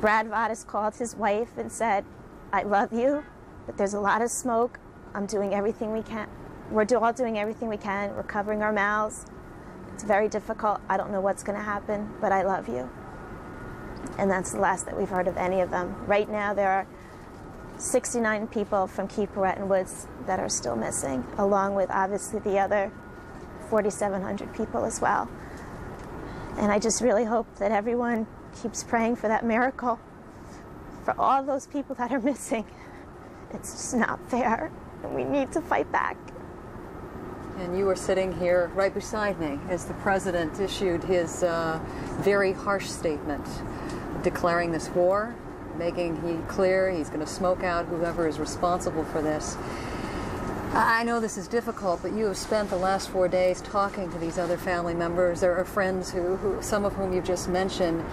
Brad Vadas called his wife and said, I love you, but there's a lot of smoke. I'm doing everything we can. We're all doing everything we can. We're covering our mouths. It's very difficult. I don't know what's going to happen, but I love you. And that's the last that we've heard of any of them. Right now, there are 69 people from Cape Breton Woods that are still missing, along with obviously the other 4,700 people as well. And I just really hope that everyone keeps praying for that miracle, for all those people that are missing. It's just not fair, and we need to fight back. And you were sitting here right beside me as the president issued his very harsh statement declaring this war, making it clear he's going to smoke out whoever is responsible for this. I know this is difficult, but you have spent the last 4 days talking to these other family members. There are friends some of whom you just mentioned.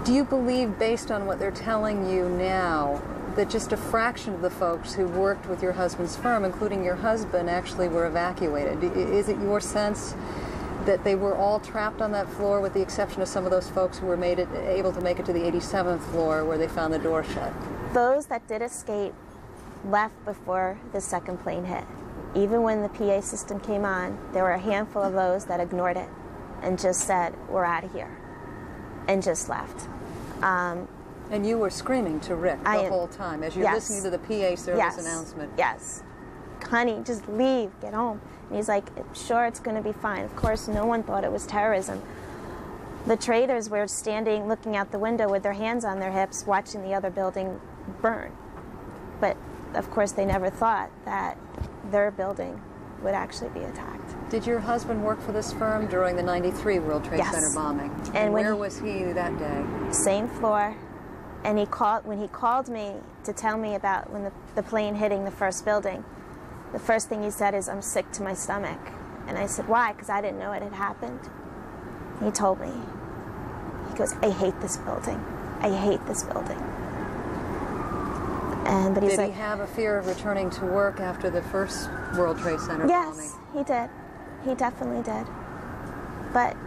Do you believe, based on what they're telling you now, that just a fraction of the folks who worked with your husband's firm, including your husband, actually were evacuated? Is it your sense that they were all trapped on that floor, with the exception of some of those folks who were able to make it to the 87th floor where they found the door shut? Those that did escape left before the second plane hit. Even when the PA system came on, there were a handful of those that ignored it and just said, we're out of here, and just left. And you were screaming to Rick the whole time as you're listening to the PA service announcement. Yes. Honey, just leave, get home. And he's like, sure, it's going to be fine. Of course, no one thought it was terrorism. The traders were standing, looking out the window with their hands on their hips, watching the other building burn. But, of course, they never thought that their building would actually be attacked. Did your husband work for this firm during the '93 World Trade Center bombing? And where was he that day? Same floor. And when he called me to tell me about when the plane hitting the first building, the first thing he said is, I'm sick to my stomach. And I said, why? Because I didn't know it had happened. He told me. He goes, I hate this building. I hate this building. But he's Did he have a fear of returning to work after the first World Trade Center bombing? Yes, he did. He definitely did. But,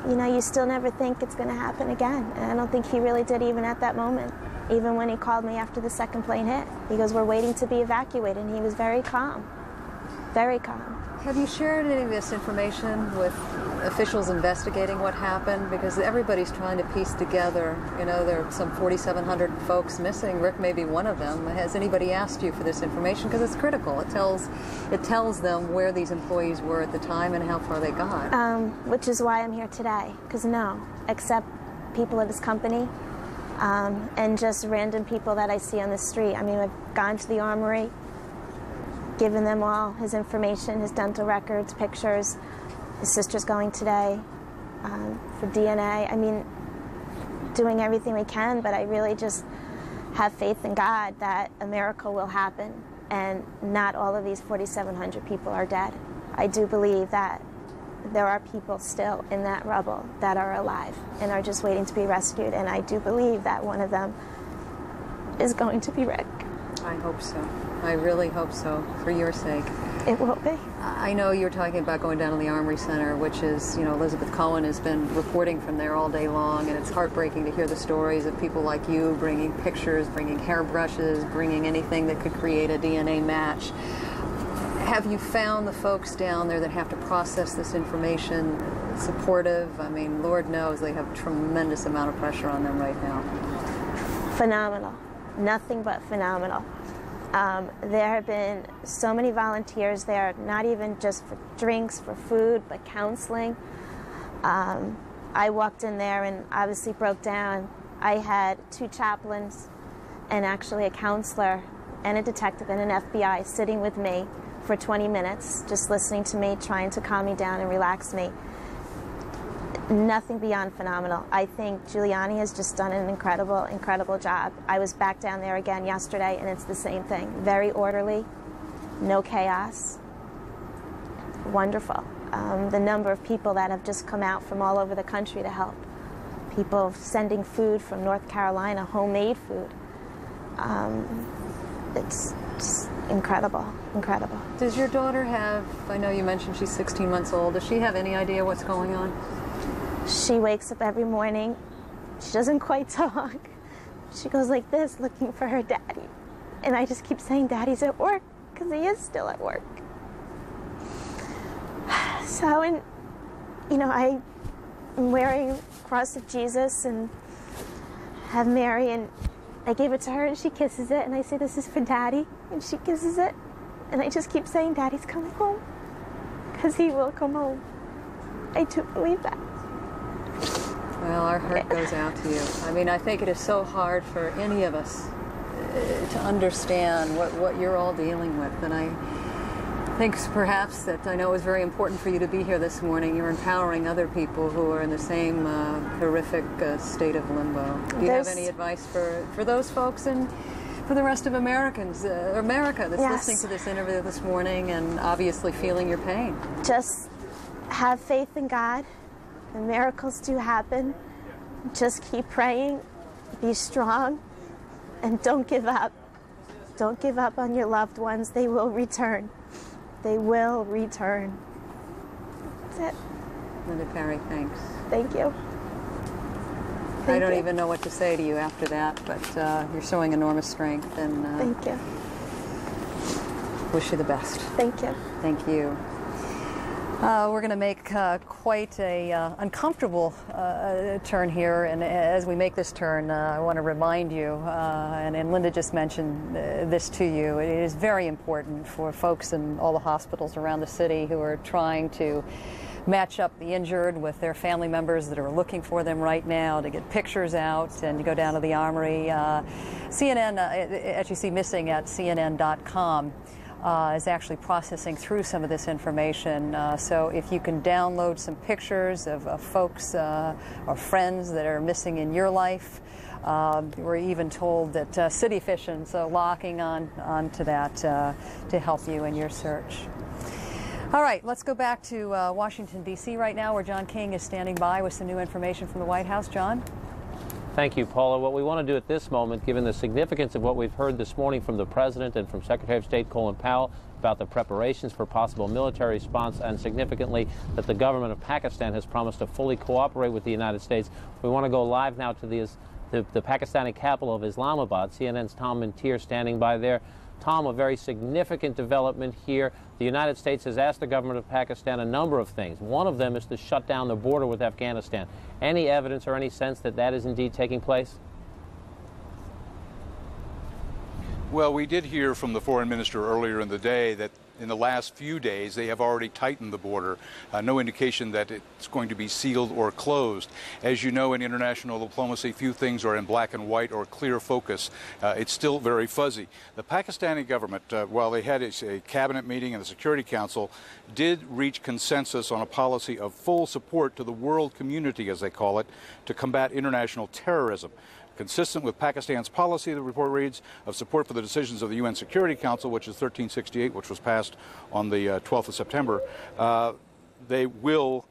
you know, you still never think it's going to happen again. And I don't think he really did even at that moment. Even when he called me after the second plane hit. He goes, we're waiting to be evacuated. And he was very calm. Very calm. Have you shared any of this information with officials investigating what happened? Because everybody's trying to piece together, you know, there are some 4,700 folks missing. Rick may be one of them. Has anybody asked you for this information? Because it's critical. It tells them where these employees were at the time and how far they got. Which is why I'm here today. Because no, except people of his company and just random people that I see on the street. I mean, I've gone to the armory, given them all his information, his dental records, pictures. His sister's going today for DNA. I mean, doing everything we can, but I really just have faith in God that a miracle will happen and not all of these 4,700 people are dead. I do believe that there are people still in that rubble that are alive and are just waiting to be rescued, and I do believe that one of them is going to be Rick. I hope so. I really hope so, for your sake. It will be. I know you're talking about going down to the Armory Center, which is, you know, Elizabeth Cohen has been reporting from there all day long, and it's heartbreaking to hear the stories of people like you bringing pictures, bringing hairbrushes, bringing anything that could create a DNA match. Have you found the folks down there that have to process this information supportive? I mean, Lord knows they have a tremendous amount of pressure on them right now. Phenomenal. Nothing but phenomenal. There have been so many volunteers there, not even just for drinks, for food, but counseling. I walked in there and obviously broke down. I had 2 chaplains and actually a counselor and a detective and an FBI sitting with me for 20 minutes, just listening to me, trying to calm me down and relax me. nothing beyond phenomenal. I think Giuliani has just done an incredible, incredible job. I was back down there again yesterday, and it's the same thing. Very orderly, no chaos. Wonderful. The number of people that have just come out from all over the country to help. People sending food from North Carolina, homemade food. It's just incredible, incredible. Does your daughter have, I know you mentioned she's 16 months old, does she have any idea what's going on? She wakes up every morning. She doesn't quite talk. She goes like this, looking for her daddy. And I just keep saying, Daddy's at work, because he is still at work. So, and, you know, I'm wearing Cross of Jesus and have Mary, and I gave it to her, and she kisses it, and I say, this is for Daddy, and she kisses it. And I just keep saying, Daddy's coming home, because he will come home. I do believe that. Well, our heart goes out to you. I mean, I think it is so hard for any of us to understand what you're all dealing with. And I think perhaps that I know it was very important for you to be here this morning. You're empowering other people who are in the same horrific state of limbo. Do you have any advice for those folks and for the rest of Americans, America that's listening to this interview this morning and obviously feeling your pain? Just have faith in God. The miracles do happen. Just keep praying, be strong, and don't give up. Don't give up on your loved ones. They will return. They will return. That's it. Linda Perry, thanks. Thank you. I don't even know what to say to you after that, but you're showing enormous strength, and thank you. Wish you the best. Thank you. Thank you. We're going to make quite a uncomfortable turn here, and as we make this turn, I want to remind you, and Linda just mentioned this to you, it is very important for folks in all the hospitals around the city who are trying to match up the injured with their family members that are looking for them right now, to get pictures out and to go down to the Armory. CNN, as you see missing at CNN.com, is actually processing through some of this information. So if you can download some pictures of folks or friends that are missing in your life, we're even told that city officials are locking on to that to help you in your search. All right, let's go back to Washington, D.C. right now, where John King is standing by with some new information from the White House. John? Thank you, Paula. What we want to do at this moment, given the significance of what we've heard this morning from the President and from Secretary of State Colin Powell about the preparations for possible military response, and significantly that the government of Pakistan has promised to fully cooperate with the United States, we want to go live now to the Pakistani capital of Islamabad. CNN's Tom Mintier standing by there. Tom, a very significant development here. The United States has asked the government of Pakistan a number of things. One of them is to shut down the border with Afghanistan. Any evidence or any sense that that is indeed taking place? Well, we did hear from the foreign minister earlier in the day that in the last few days they have already tightened the border. No indication that it's going to be sealed or closed. As you know, in international diplomacy, few things are in black and white or clear focus. It's still very fuzzy. The Pakistani government, while they had a cabinet meeting in the Security Council, did reach consensus on a policy of full support to the world community, as they call it, to combat international terrorism. Consistent with Pakistan's policy, the report reads, of support for the decisions of the UN Security Council, which is 1368, which was passed on the 12th of September, they will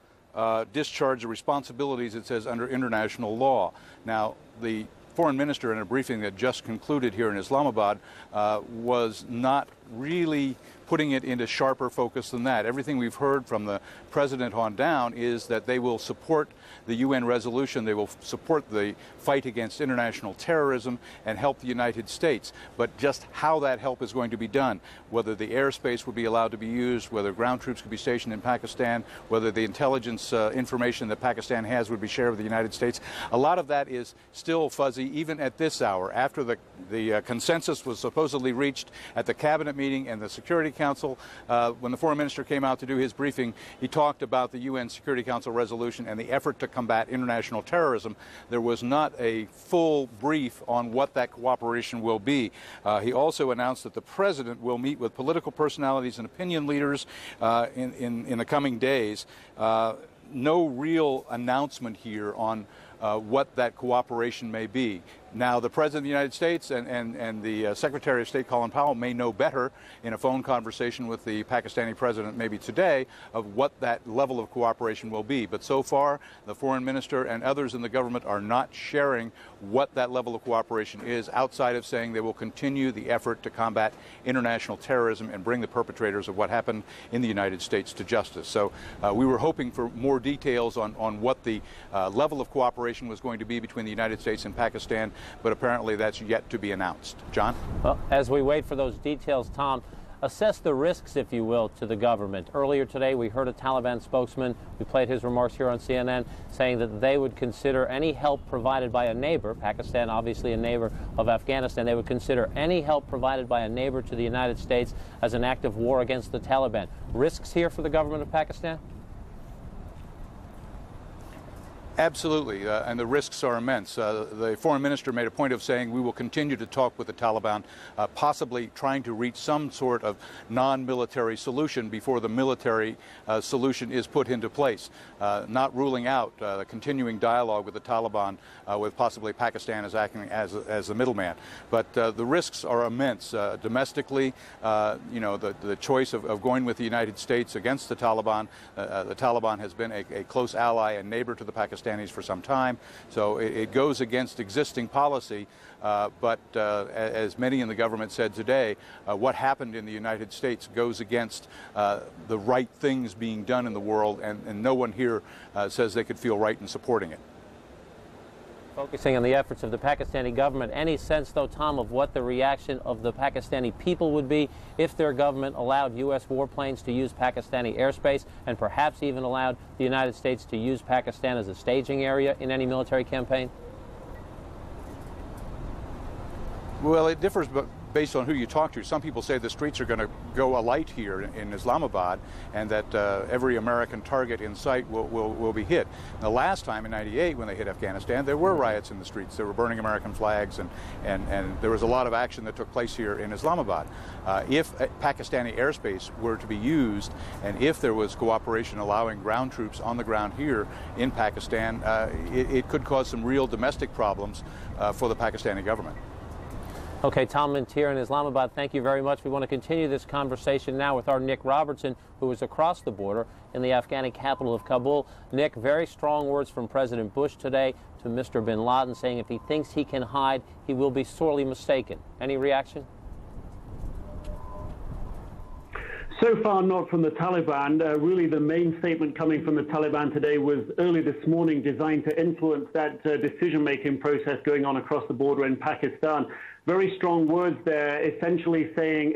discharge the responsibilities, it says, under international law. Now, the foreign minister, in a briefing that just concluded here in Islamabad, was not really putting it into sharper focus than that. Everything we've heard from the president on down is that they will support the UN resolution, they will support the fight against international terrorism and help the United States. But just how that help is going to be done, whether the airspace would be allowed to be used, whether ground troops could be stationed in Pakistan, whether the intelligence information that Pakistan has would be shared with the United States, a lot of that is still fuzzy even at this hour. After the consensus was supposedly reached at the cabinet meeting and the Security Council, when the foreign minister came out to do his briefing, he talked about the UN Security Council resolution and the effort to combat international terrorism. There was not a full brief on what that cooperation will be. He also announced that the president will meet with political personalities and opinion leaders in the coming days. no real announcement here on what that cooperation may be. Now, the President of the United States and the Secretary of State, Colin Powell, may know better in a phone conversation with the Pakistani president maybe today of what that level of cooperation will be. But so far, the foreign minister and others in the government are not sharing what that level of cooperation is, outside of saying they will continue the effort to combat international terrorism and bring the perpetrators of what happened in the United States to justice. So we were hoping for more details on what the level of cooperation was going to be between the United States and Pakistan, but apparently that's yet to be announced. John? Well, as we wait for those details, Tom, assess the risks, if you will, to the government. Earlier today, we heard a Taliban spokesman, we played his remarks here on CNN, saying that they would consider any help provided by a neighbor, Pakistan obviously a neighbor of Afghanistan, they would consider any help provided by a neighbor to the United States as an act of war against the Taliban. Risks here for the government of Pakistan? Absolutely, and the risks are immense. The foreign minister made a point of saying we will continue to talk with the Taliban, possibly trying to reach some sort of non-military solution before the military solution is put into place, not ruling out the continuing dialogue with the Taliban, with possibly Pakistan as acting as the middleman. But the risks are immense. Domestically, you know, the choice of going with the United States against the Taliban has been a close ally and neighbor to the Pakistanis for some time, so it goes against existing policy, but as many in the government said today, what happened in the United States goes against the right things being done in the world, and no one here says they could feel right in supporting it. Focusing on the efforts of the Pakistani government, any sense, though, Tom, of what the reaction of the Pakistani people would be if their government allowed U.S. warplanes to use Pakistani airspace and perhaps even allowed the United States to use Pakistan as a staging area in any military campaign? Well, it differs based on who you talk to. Some people say the streets are going to go alight here in Islamabad and that every American target in sight will be hit. The last time in '98 when they hit Afghanistan, there were riots in the streets. They were burning American flags, and there was a lot of action that took place here in Islamabad. If Pakistani airspace were to be used, and if there was cooperation allowing ground troops on the ground here in Pakistan, it could cause some real domestic problems for the Pakistani government. Okay, Tom Mintier in Islamabad, thank you very much. We want to continue this conversation now with our Nick Robertson, who is across the border in the Afghani capital of Kabul. Nick, very strong words from President Bush today to Mr. bin Laden, saying if he thinks he can hide, he will be sorely mistaken. Any reaction? So far, not from the Taliban. Really, the main statement coming from the Taliban today was early this morning, designed to influence that decision-making process going on across the border in Pakistan. Very strong words there, essentially saying,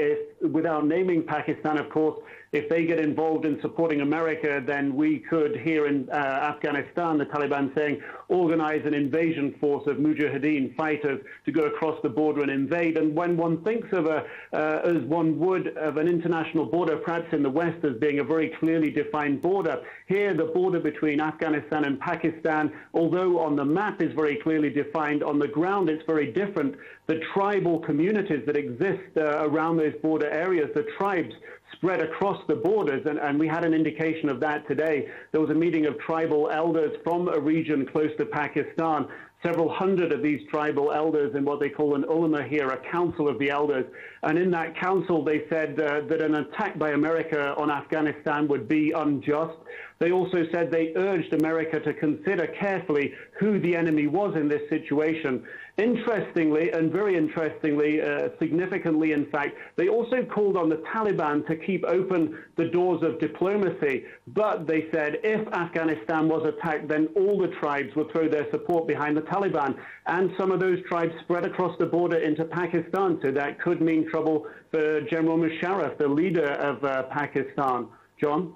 without naming Pakistan, of course, if they get involved in supporting America, then we could, here in Afghanistan, the Taliban saying, organize an invasion force of mujahideen fighters to go across the border and invade. And when one thinks of as one would of an international border, perhaps in the West, as being a very clearly defined border, here the border between Afghanistan and Pakistan, although on the map is very clearly defined, on the ground it's very different. The tribal communities that exist around those border areas, the tribes spread across the borders, and we had an indication of that today. There was a meeting of tribal elders from a region close to Pakistan. Several hundred of these tribal elders in what they call an ulama here, a council of the elders. And in that council, they said that an attack by America on Afghanistan would be unjust. They also said they urged America to consider carefully who the enemy was in this situation. Interestingly, and very interestingly, significantly in fact, they also called on the Taliban to keep open the doors of diplomacy. But they said if Afghanistan was attacked, then all the tribes would throw their support behind the Taliban. And some of those tribes spread across the border into Pakistan. So that could mean trouble for General Musharraf, the leader of Pakistan. John?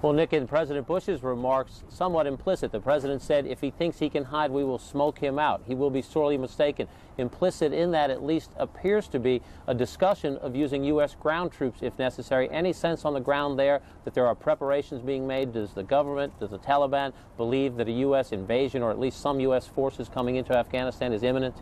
Well, Nick, in President Bush's remarks, somewhat implicit, the president said if he thinks he can hide, we will smoke him out. He will be sorely mistaken. Implicit in that at least appears to be a discussion of using U.S. ground troops if necessary. Any sense on the ground there that there are preparations being made? Does the government, does the Taliban believe that a U.S. invasion or at least some U.S. forces coming into Afghanistan is imminent?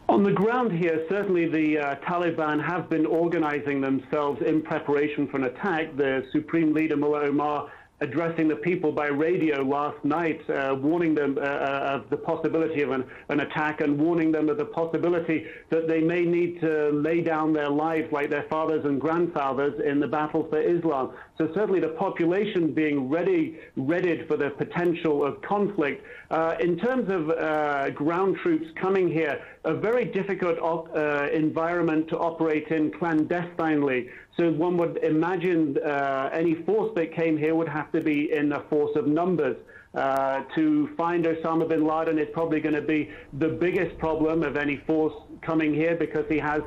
On the ground here, certainly the Taliban have been organizing themselves in preparation for an attack. The Supreme Leader Mullah Omar addressing the people by radio last night, warning them of the possibility of an attack and warning them of the possibility that they may need to lay down their lives like their fathers and grandfathers in the battle for Islam. So certainly the population being readied for the potential of conflict. In terms of ground troops coming here, a very difficult environment to operate in clandestinely. So one would imagine any force that came here would have to be in a force of numbers. To find Osama bin Laden is probably going to be the biggest problem of any force coming here, because he has